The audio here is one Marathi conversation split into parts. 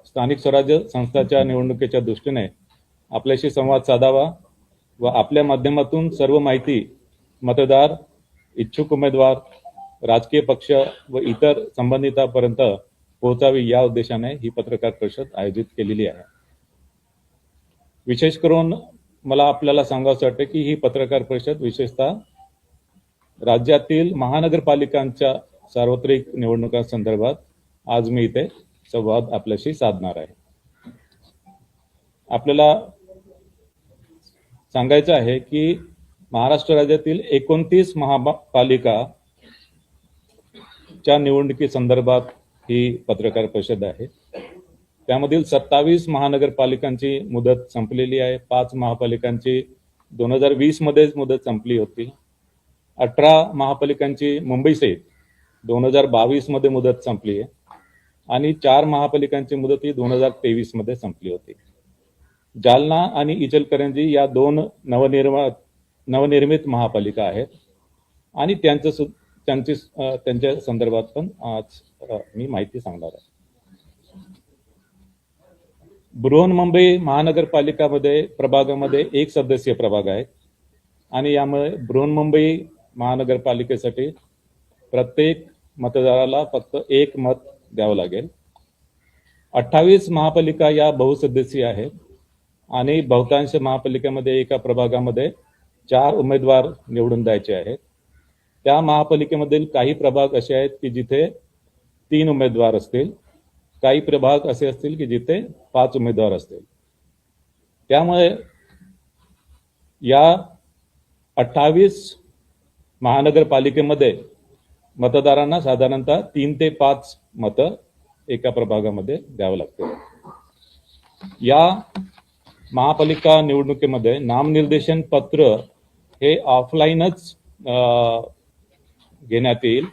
स्थानिक स्वराज्य संस्थाच्या निवडणुकीच्या दृष्टीने आपल्याशी संवाद साधावा व आपल्या माध्यमातून सर्व माहिती मतदार, इच्छुक उमेदवार, राजकीय पक्ष व इतर संबंधितांपर्यंत पोहोचावी या उद्देशाने ही पत्रकार परिषद आयोजित केलेली आहे। विशेष करून मला आपल्याला सांगावंसं वाटतं की ही पत्रकार परिषद विशेषतः राज्यातील महानगरपालिकांच्या सार्वत्रिक निवडणुकांसंदर्भात आज मी इथे संवाद आपल्याशी साधणार आहे। आपल्याला सांगायचं आहे की महाराष्ट्र राज्यातील 29 महापालिकाच्या निवडणुकीसंदर्भात ही पत्रकार परिषद आहे। त्यामधील 27 महानगरपालिकांची मुदत संपलेली आहे। 5 महापालिकांची 2020 मध्येच मुदत संपली होती। 18 महापालिकांची मुंबई सहित 2022 मध्ये मुदत संपली आहे आणि 4 महापालिकांची मुदत ही 2023 मध्ये संपली होती। जालना आणि इचलकरंजी या 2 नवनिर्मित महापालिका आहेत आणि त्यांच्या संदर्भात पण आज मी माहिती सांगणार आहे। बृहन्मुंबई महानगरपालिकामध्ये प्रभागामध्ये 1 सदस्यीय प्रभाग आहे आणि यामुळे बृहन्मुंबई महानगरपालिकेसाठी प्रत्येक मतदाराला फक्त 1 मत द्यावं लागेल। 28 महापालिका या बहुसदस्यीय आहेत आणि बहुतांश महापालिकेमध्ये एका प्रभागामध्ये 4 उमेदवार निवडून द्यायचे आहेत। त्या महापालिकेमधील काही प्रभाग असे आहेत की जिथे 3 उमेदवार असतील, काही प्रभाग असे असतील की जिथे 5 उमेदवार असतील। त्यामुळे या 28 महानगरपालिकेमध्ये मतदारांना साधारणतः 3 ते 5 मतं एका प्रभागामध्ये द्यावं लागते। या महापालिका निवडणुकीमध्ये नामनिर्देशन पत्र हे ऑफलाईनच घेण्यात येईल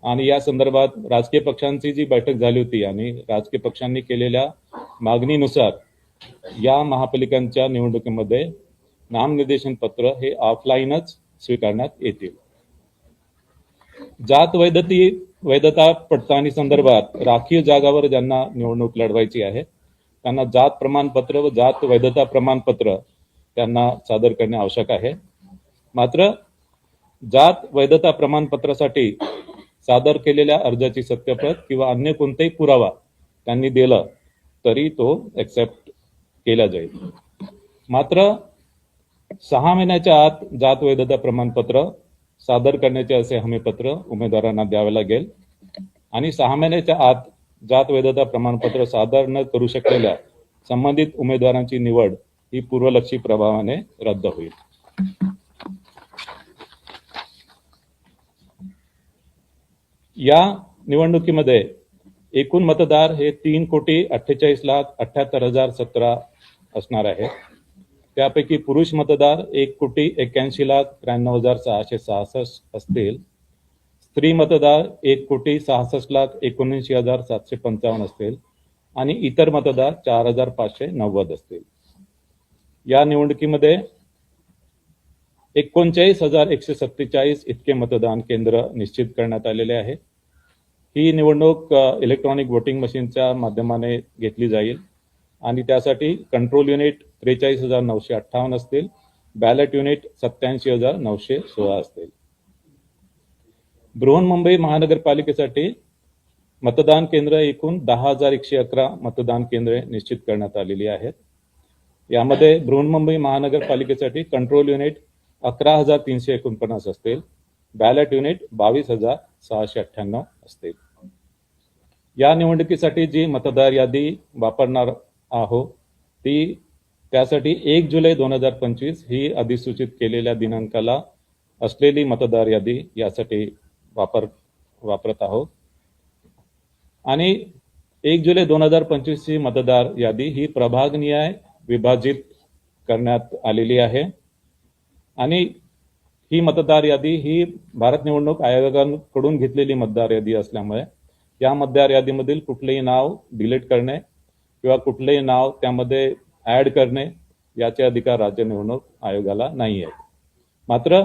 आणि या संदर्भात राजकीय पक्षांची जी बैठक झाली होती आणि राजकीय पक्षांनी केलेल्या मागणीनुसार या महापालिकांच्या निवडणुकीमध्ये नामनिर्देशन पत्र हे ऑफलाईनच स्वीकारण्यात येतील। जात वैधता पडताळणी संदर्भात राखीव जागावर ज्यांना निवडणूक लढवायची आहे त्यांना जात प्रमाणपत्र व जात वैधता प्रमाणपत्र त्यांना सादर करणे आवश्यक आहे। मात्र जात वैधता प्रमाणपत्रासाठी सादर केलेल्या अर्जाची सत्यप्रत किंवा अन्य कोणताही पुरावा त्यांनी दिला तरी तो एक्सेप्ट केला जाईल। मात्र 6 महिन्याच्या आत जात वैधता प्रमाणपत्र सादर करण्याचे असे हमीपत्र उमेदवारांना द्यावे लागेल आणि 6 महिन्याच्या आत जात वैधता प्रमाणपत्र सादर न करू शकलेल्या संबंधित उमेदवारांची निवड ही पूर्वलक्षी प्रभावाने रद्द होईल। या निवडणुकीमध्ये एकूण मतदार हे 3,48,78,017 असणार आहे। त्यापैकी पुरुष मतदार 1,81,93,666 असतील। स्त्री मतदार 1,66,79,755 असतील आणि इतर मतदार 4,590 असतील। या निवडणुकीमध्ये 39,147 इतके मतदान केंद्र निश्चित करण्यात आलेले आहे। ही निवडणूक इलेक्ट्रॉनिक वोटिंग मशीनच्या माध्यमाने घेतली जाईल आणि त्यासाठी कंट्रोल युनिट 43,958 असतील, बॅलेट युनिट 87,916 असतील। बृहन्मुंबई महानगरपालिकेसाठी मतदान केंद्र एकूण 10,111 मतदान केंद्रे निश्चित करण्यात आलेली आहेत। यामध्ये बृहन्मुंबई महानगरपालिकेसाठी कंट्रोल युनिट 11,349 असतील, बॅलेट युनिट 22,698 असतील। या निवडणुकीसाठी जी मतदार यादी वापरणार आहोत त्यासाठी 1 जुलै 2025 ही अधिसूचित केलेल्या दिनांकाला असलेली मतदार यादी यासाठी वापरत आहोत आणि 1 जुलै 2025 ही मतदार यादी ही प्रभागनिहाय विभाजित करण्यात आलेली आहे आणि ही मतदार यादी ही भारत निवडणूक आयोगाकडून घेतलेली मतदार यादी असल्यामुळे या मतदार यादीमधील कुठलेही नाव डिलीट करणे किंवा कुठलेही नाव त्यामध्ये ऍड करणे याचे अधिकार राज्य निवडणूक आयोगाला नाही आहेत। मात्र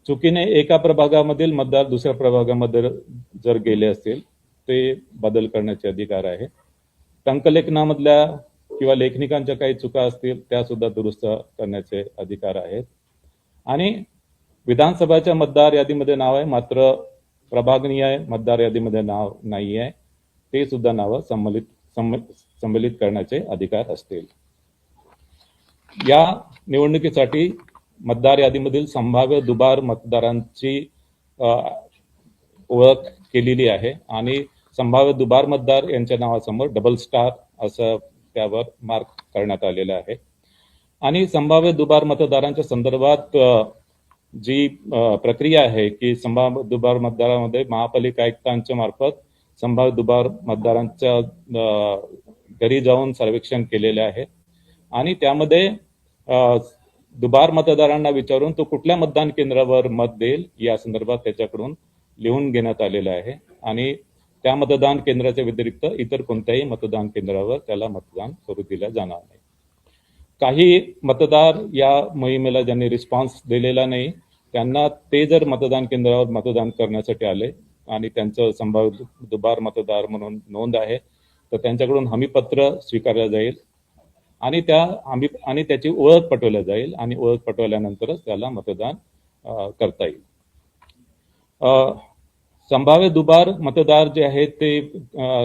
चुकीने एका प्रभागामधील मतदार दुसऱ्या प्रभागामध्ये जर गेले असतील ते बदल करण्याचे अधिकार आहे। टंकलेखनामधल्या किंवा लेखनिकांच्या काही चुका असतील त्या सुद्धा दुरुस्त करण्याचे अधिकार आहेत. आणि विधानसभाच्या मतदार यादीमध्ये नाव आहे, मात्र प्रभागनीय मतदार यादीमध्ये नाव नाही आहे, ते सुद्धा नावं संमलित करण्याचे अधिकार असतील. या निवडणुकीसाठी मतदार यादीमधील संभाव्य दुबार मतदारांची ओळख केलेली आहे आणि संभाव्य दुबार मतदार यांच्या नावासमोर डबल स्टार असं त्यावर मार्क करण्यात आलेलं आहे. आणि संभाव्य दुबार मतदारांच्या संदर्भात जी प्रक्रिया आहे की संभाव्य दुबार मतदारांमध्ये महापालिका आयुक्तांच्या मार्फत संभाव्य दुबार मतदारांच्या घरी जाऊन सर्वेक्षण केलेले आहे आणि त्यामध्ये दुबार मतदारांना विचारून तो कुठल्या मतदान केंद्रावर मत देईल या संदर्भात त्याच्याकडून लिहून घेण्यात आलेलं आहे आणि त्या मतदान केंद्राच्या व्यतिरिक्त इतर कोणत्याही मतदान केंद्रावर त्याला मतदान करू दिलं जाणार नाही. काही मतदार या मोहिमेला ज्यांनी रिस्पॉन्स दिलेला नाही त्यांना ते जर मतदान केंद्रावर मतदान करण्यासाठी आले आणि त्यांचं संभाव्य दुबार मतदार म्हणून नोंद आहे तर त्यांच्याकडून हमीपत्र स्वीकारलं जाईल आणि त्याची ओळख पटवल्या जाईल आणि ओळख पटवल्यानंतरच त्याला मतदान करता येईल. संभाव्य दुबार मतदार जे आहेत ते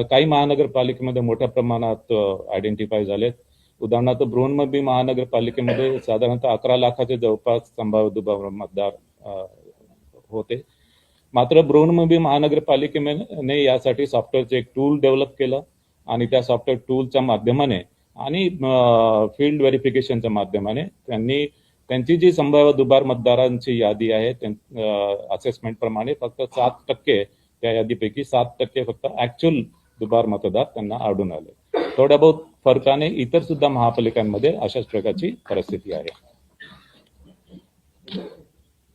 काही महानगरपालिकेमध्ये मोठ्या प्रमाणात आयडेंटिफाय झालेत. उदाहरणार्थ बृहन्मुंबई महानगरपालिकेमध्ये साधारणतः 11 लाखाचे जवळपास संभाव्य दुबार मतदार होते. मात्र बृहन्मुंबई महानगरपालिकेने यासाठी सॉफ्टवेअरचे एक टूल डेव्हलप केलं आणि त्या सॉफ्टवेअर टूलच्या माध्यमाने आणि फील्ड व्हेरिफिकेशनच्या माध्यमाने त्यांची जी संभाव्य दुबार मतदारांची यादी आहे असेसमेंट प्रमाणे फक्त 7% त्या यादीपैकी 7% फक्त ऍक्च्युअल दुबार मतदार त्यांना आढळून आले. थोड्या बहुत फरकाने इतर सुद्धा महापालिकांमध्ये अशाच प्रकारची परिस्थिती आहे.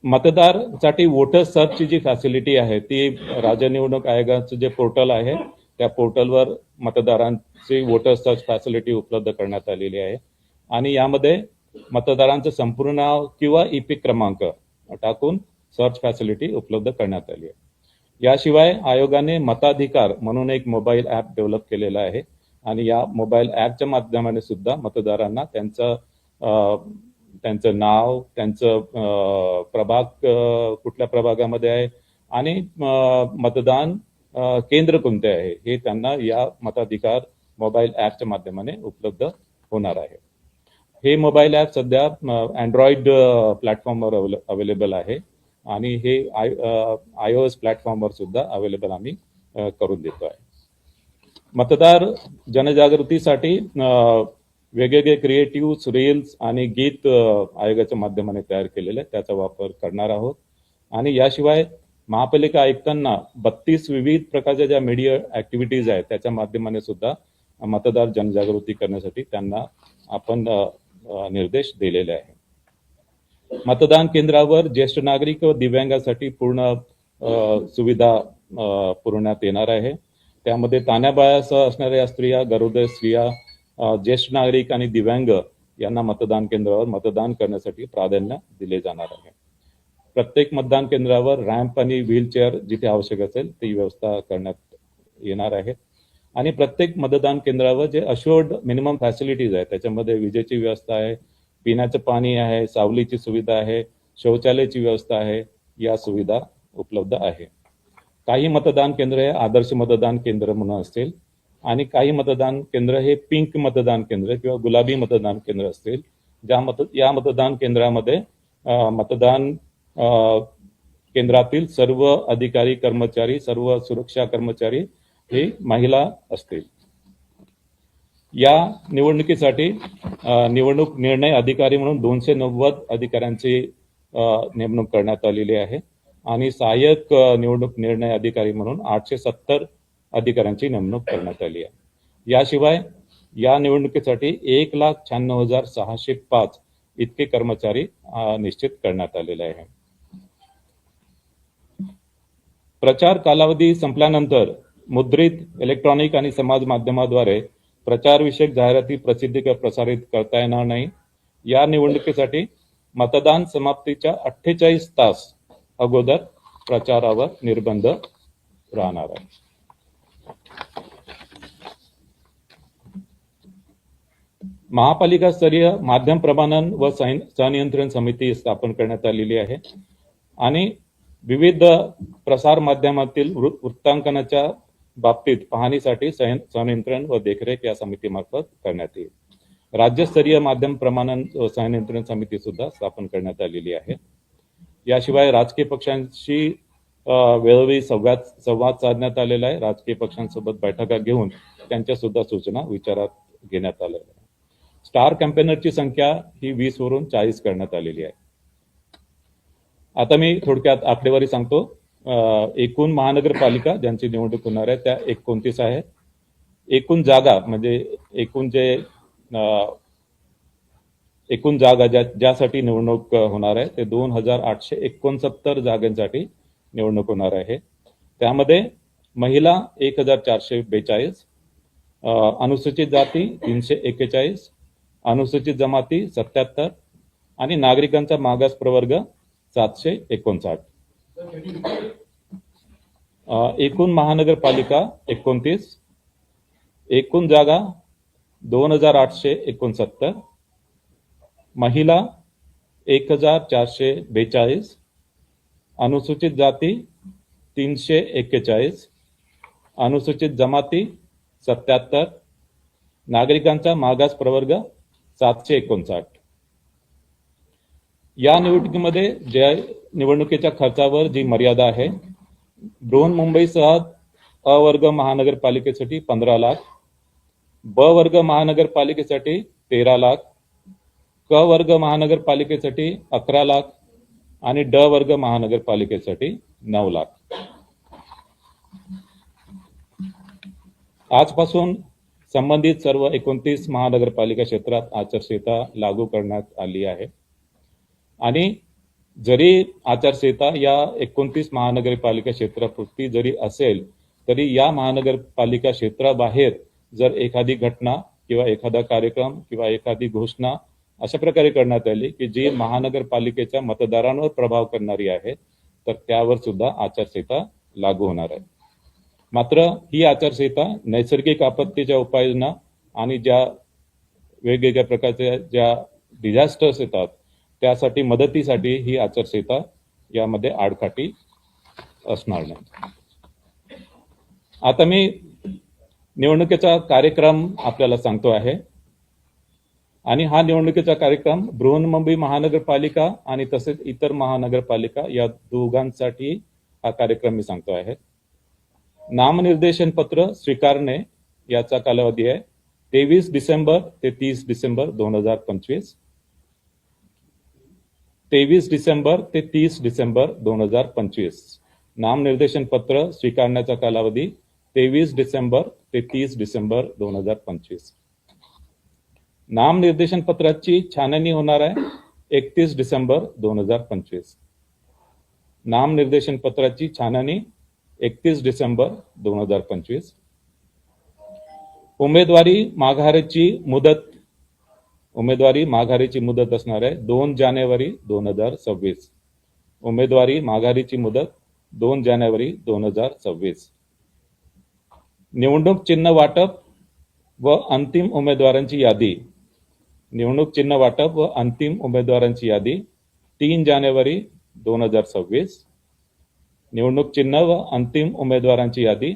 मतदारसाठी वोटर सर्चची जी फॅसिलिटी आहे ती राज्य निवडणूक आयोगाचं जे पोर्टल आहे त्या पोर्टलवर मतदारांची वोटर सर्च फॅसिलिटी उपलब्ध करण्यात आलेली आहे आणि यामध्ये मतदारांचं संपूर्ण नाव किंवा इपिक क्रमांक टाकून सर्च फॅसिलिटी उपलब्ध करण्यात आली आहे. याशिवाय आयोगाने मताधिकार म्हणून एक मोबाईल ऍप डेव्हलप केलेला आहे आणि या मोबाईल ऍपच्या माध्यमाने सुद्धा मतदारांना त्यांचं नाव, त्यांचं प्रभाग कुठल्या प्रभागामध्ये आहे आणि मतदान केंद्र कोणते आहे हे त्यांना या मताधिकार मोबाईल ऍपच्या माध्यमाने उपलब्ध होणार आहे. हे मोबाईल ऍप सध्या अँड्रॉइड प्लॅटफॉर्मवर अवेलेबल आहे आणि हे iOS प्लॅटफॉर्मवर सुद्धा अवेलेबल आम्ही करून देतो आहे. मतदार जनजागृतीसाठी वेगवेगळे क्रिएटिव्ह रील्स आणि गीत आयोगाच्या माध्यमाने तयार केलेले त्याचा वापर करणार आहोत आणि याशिवाय महापालिका आयुक्तांना 32 विविध प्रकारच्या ज्या मीडिया ऍक्टिव्हिटीज आहेत त्याच्या माध्यमाने सुद्धा मतदार जनजागृती करण्यासाठी त्यांना आपण निर्देश दिलेले आहे. मतदान केंद्रावर ज्येष्ठ नागरिक व दिव्यांगासाठी पूर्ण सुविधा पुरवण्यात येणार आहे. त्यामध्ये तान्याबाळासह असणाऱ्या स्त्रिया, गरोदर स्त्रिया, ज्येष्ठ नागरिक आणि दिव्यांग यांना मतदान केंद्रावर मतदान करण्यासाठी प्राधान्य दिले जाणार आहे. प्रत्येक मतदान केंद्रावर रॅम्प आणि व्हीलचेअर जिथे आवश्यक असेल ती व्यवस्था करण्यात येणार आहे आणि प्रत्येक मतदान केंद्रावर जे अश्युअर्ड मिनिमम फॅसिलिटीज आहे त्याच्यामध्ये विजेची व्यवस्था आहे, पिण्याचं पाणी आहे, सावलीची सुविधा आहे, शौचालयाची व्यवस्था आहे, या सुविधा उपलब्ध आहे. काही मतदान केंद्र हे आदर्श मतदान केंद्र म्हणून असतील आणि काही मतदान केंद्र हे पिंक मतदान केंद्र किंवा गुलाबी मतदान केंद्र असतील. या मतदान केंद्रामध्ये मतदान केंद्रातील सर्व अधिकारी कर्मचारी, सर्व सुरक्षा कर्मचारी हे महिला असतील. या निवडणुकीसाठी निवडणूक निर्णय अधिकारी म्हणून 290 अधिकाऱ्यांची नेमणूक करण्यात आलेली आहे आणि सहाय्यक निवडणूक निर्णय अधिकारी म्हणून 870 अधिकाऱ्यांची नेमणूक करण्यात आली आहे. याशिवाय या निवडणुकीसाठी 1,96,605 इतके कर्मचारी निश्चित करण्यात आलेले आहे. प्रचार कालावधी संपल्यानंतर मुद्रित, इलेक्ट्रॉनिक आणि समाज माध्यमाद्वारे प्रचारविषयक जाहिराती प्रसारित करता येणार नाही. या निवडणुकीसाठी मतदान समाप्तीच्या 48 तास अगोदर प्रचारावर निर्बंध राहणार आहे. महापालिका स्तरीय माध्यम प्रमाणन व संनियंत्रण समिती स्थापन करण्यात आलेली आहे आणि विविध प्रसार माध्यमातील वृत्तांकनाच्या बाबतीत पाहणीसाठी संनियंत्रण व देखरेख या समितीमार्फत करण्यात येईल. राज्यस्तरीय माध्यम प्रमाणन व संनियंत्रण समिती सुद्धा स्थापन करण्यात आलेली आहे. याशिवाय राजकीय पक्षांशी वेळोवेळी संवाद साधण्यात आलेला आहे. राजकीय पक्षांसोबत बैठका घेऊन त्यांच्या सुद्धा सूचना विचारात घेण्यात आलेल्या आहे. स्टार कॅम्पेनरची संख्या ही 20 वरून 40 करण्यात आलेली आहे. आता मी थोडक्यात आकडेवारी सांगतो. एकूण महानगरपालिका ज्यांची निवडणूक होणार आहे त्या 29 आहेत. एकूण जागा म्हणजे एकूण जागा ज्यासाठी निवडणूक होणार आहे ते 2869 जागांसाठी निवडणूक होणार आहे. त्यामध्ये महिला 1442, अनुसूचित जाती 341, अनुसूचित जमाती 77 आणि नागरिकांचा मागास प्रवर्ग 759. एकूण महानगरपालिका 29, एकूण जागा 2869, महिला 1442, अनुसूचित जाती 341, अनुसूचित जमाती 77, नागरिकांचा मागास प्रवर्ग 759. या निवडणुकीमध्ये ज्या निवडणुकीच्या खर्चावर जी मर्यादा आहे, बृहन्मुंबईसह अ वर्ग महानगरपालिकेसाठी 15 लाख, ब वर्ग महानगरपालिकेसाठी 13 लाख, क वर्ग महानगरपालिकेसाठी 11 लाख आणि ड वर्ग महानगरपालिकेसाठी 9 लाख. आजपासून संबंधित सर्व 29 महानगरपालिका क्षेत्रात आचारसंहिता लागू करण्यात आली आहे आणि जरी आचारसंहिता या 29 महानगरपालिका क्षेत्रापुरती जरी असेल तरी या महानगरपालिका क्षेत्राबाहेर जर एखादी घटना किंवा एखादा कार्यक्रम किंवा एखादी घोषणा अशा प्रकारे करण्यात आली की जी महानगरपालिकेच्या मतदारांवर प्रभाव करणारी आहे तर त्यावर सुद्धा आचारसंहिता लागू होणार आहे. मात्र ही आचारसंहिता नैसर्गिक आपत्तीच्या उपाययोजना आणि ज्या वेगवेगळ्या प्रकारच्या ज्या डिझास्टर्स येतात त्यासाठी मदतीसाठी ही आचारसंहिता यामध्ये आडकाठी असणार नाही. आता मी निवडणुकीचा कार्यक्रम आपल्याला सांगतो आहे आणि हा निवडणुकीचा कार्यक्रम बृहन्मुंबई महानगरपालिका आणि तसेच इतर महानगरपालिका या दोघांसाठी हा कार्यक्रम मी सांगतो आहे. नामनिर्देशन पत्र स्वीकारणे याचा कालावधी आहे 23 डिसेंबर ते 30 डिसेंबर 2025. 23 डिसेंबर ते 30 डिसेंबर 2025. नामनिर्देशन पत्र स्वीकारण्याचा कालावधी 23 डिसेंबर ते 30 डिसेंबर 2025. नामनिर्देशन पत्राची छाननी होणार आहे 31 डिसेंबर 2025. नामनिर्देशन पत्राची छाननी 31 डिसेंबर 2025. उमेदवारी माघारीची मुदत असणार आहे 2 जानेवारी 2026. उमेदवारी माघारीची मुदत 2 जानेवारी 2026. निवडणूक चिन्ह वाटप व अंतिम उमेदवारांची यादी. निवडणूक चिन्ह वाटप व अंतिम उमेदवारांची यादी 3 जानेवारी 2026. निवडणूक चिन्ह व अंतिम उमेदवारांची यादी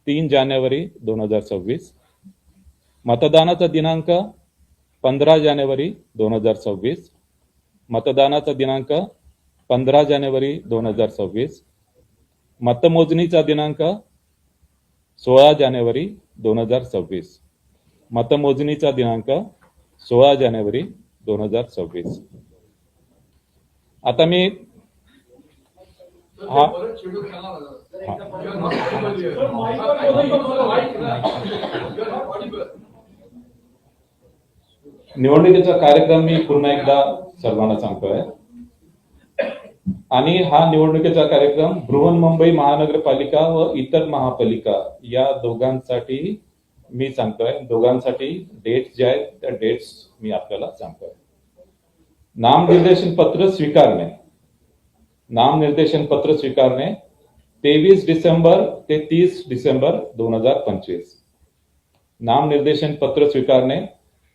3 जानेवारी 2026. मतदानाचा दिनांक 15 जानेवारी 2026. मतदानाचा दिनांक 15 जानेवारी 2026. मतमोजणीचा दिनांक 16 जानेवारी 2026. मतमोजणीचा दिनांक 16 जानेवारी 2026. आता मी निवडणुकीचा कार्यक्रम मी पुन्हा एकदा सर्वांना सांगतोय आणि हा निवडणुकीचा कार्यक्रम बृहन्मुंबई महानगरपालिका व इतर महापालिका या दोघांसाठी मी सांगतोय. दोघांसाठी डेट्स जे आहेत त्या डेट्स मी आपल्याला सांगतोय. नामनिर्देशन पत्र स्वीकारणे. नामनिर्देशन पत्र स्वीकारणे 23 डिसेंबर ते 30 डिसेंबर 2025. नामनिर्देशन पत्र स्वीकारणे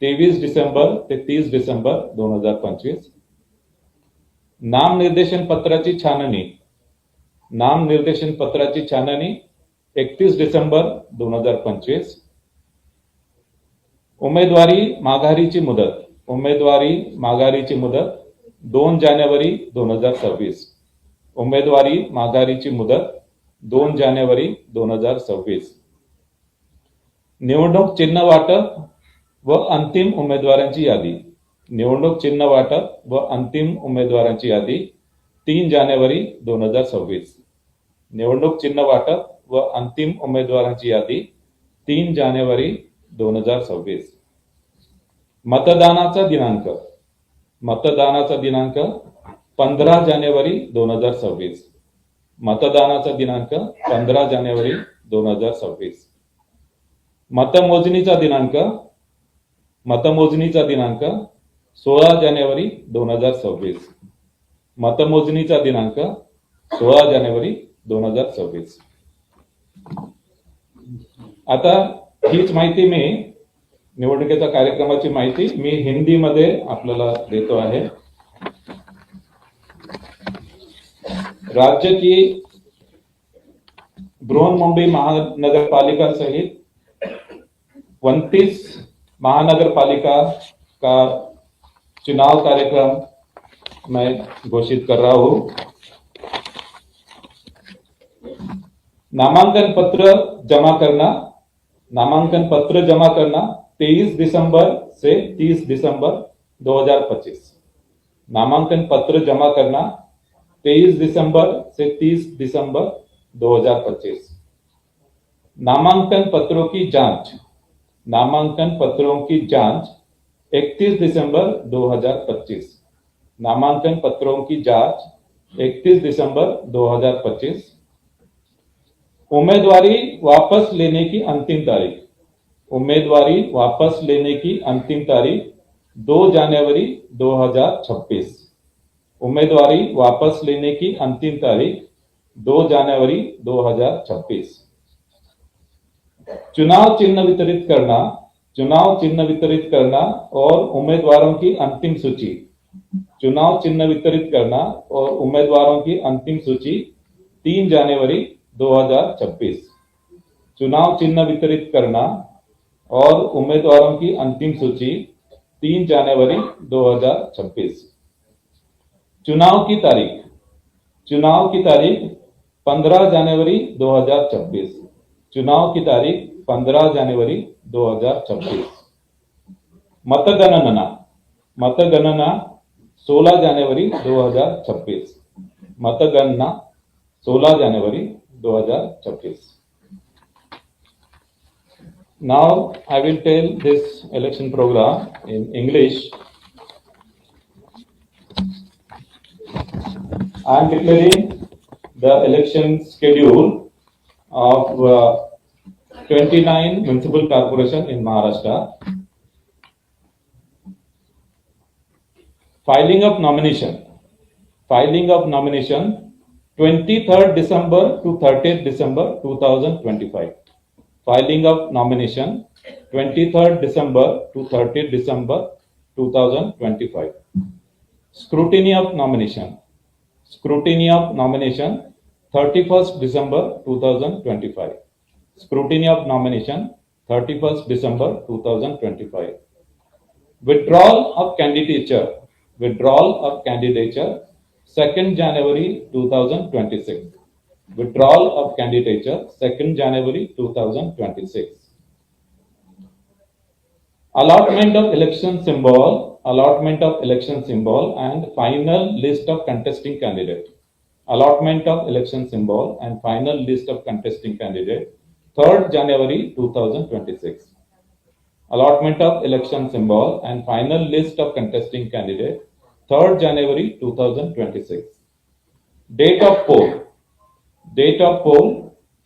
23 डिसेंबर ते 30 डिसेंबर 2025. नामनिर्देशन पत्राची छाननी 31 डिसेंबर 2025. उमेदवारी माघारीची मुदत 2 जानेवारी 2026. उमेदवारी माघारीची मुदत 2 जानेवारी 2026. निवडणूक चिन्ह वाटप व अंतिम उमेदवारांची यादी 3 जानेवारी 2026. निवडणूक चिन्ह वाटप व अंतिम उमेदवारांची यादी 3 जानेवारी 2026. मतदानाचा दिनांक 15 जानेवारी 2026. मतदानाचा दिनांक 15 जानेवारी 2026. मतमोजणीचा दिनांक 16 जानेवारी 2026. मतमोजणीचा दिनांक 16 जानेवारी 2026. आता हीच माहिती मी निवडणुकीच्या कार्यक्रमाची माहिती मी हिंदीमध्ये आपल्याला देतो आहे. राज्य की बृहन्मुंबई महानगरपालिका सहित 29 महानगरपालिका का चुनाव कार्यक्रम मैं घोषित कर रहा हूं. नामांकन पत्र जमा करना 23 दिसंबर से 30 दिसंबर 2025. नामांकन पत्र जमा करना 23 दिसंबर से 30 दिसंबर 2025. नामांकन पत्रों की जांच 31 दिसंबर 2025. नामांकन पत्रों की जांच 31 दिसंबर 2025. उम्मीदवारी वापस लेने की अंतिम तारीख 2 जनवरी 2026. उम्मीदवारी वापस लेने की अंतिम तारीख 2 जनवरी 2026. चुनाव चिन्ह वितरित करना और उम्मीदवारों की अंतिम सूची 3 जनवरी 2026. चुनाव चिन्ह वितरित करना और उम्मीदवारों की अंतिम सूची 3 जनवरी 2026. चुनाव की तारीख 15 जनवरी 2026. चुनाव की तारीख 15 जनवरी 2026. मतगणना 16 जनवरी 2026. मतगणना 16 January 2026. Now I will tell this election program in English. I am declaring the election schedule of 29 municipal corporation in Maharashtra. Filing of nomination 23rd December to 30th December 2025. Filing of nomination 23rd December to 30th December 2025. Scrutiny of nomination 31st December 2025. Scrutiny of nomination 31st December 2025. Withdrawal of candidature 2nd January 2026. Withdrawal of candidature 2nd January 2026. Allotment of election symbol and final list of contesting candidate. Allotment of election symbol and final list of contesting candidate 3rd January 2026. Allotment of election symbol and final list of contesting candidate 3rd January 2026. Date of poll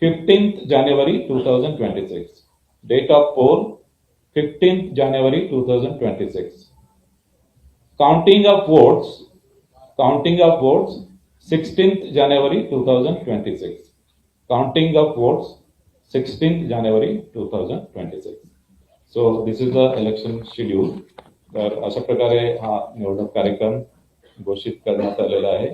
15th January 2026. Date of poll 15th January 2026. Counting of votes 16th January 2026. Counting of votes 16th January 2026. So this is the election schedule. तर अशा प्रकारे हा निवडणूक कार्यक्रम घोषित करण्यात आलेला आहे.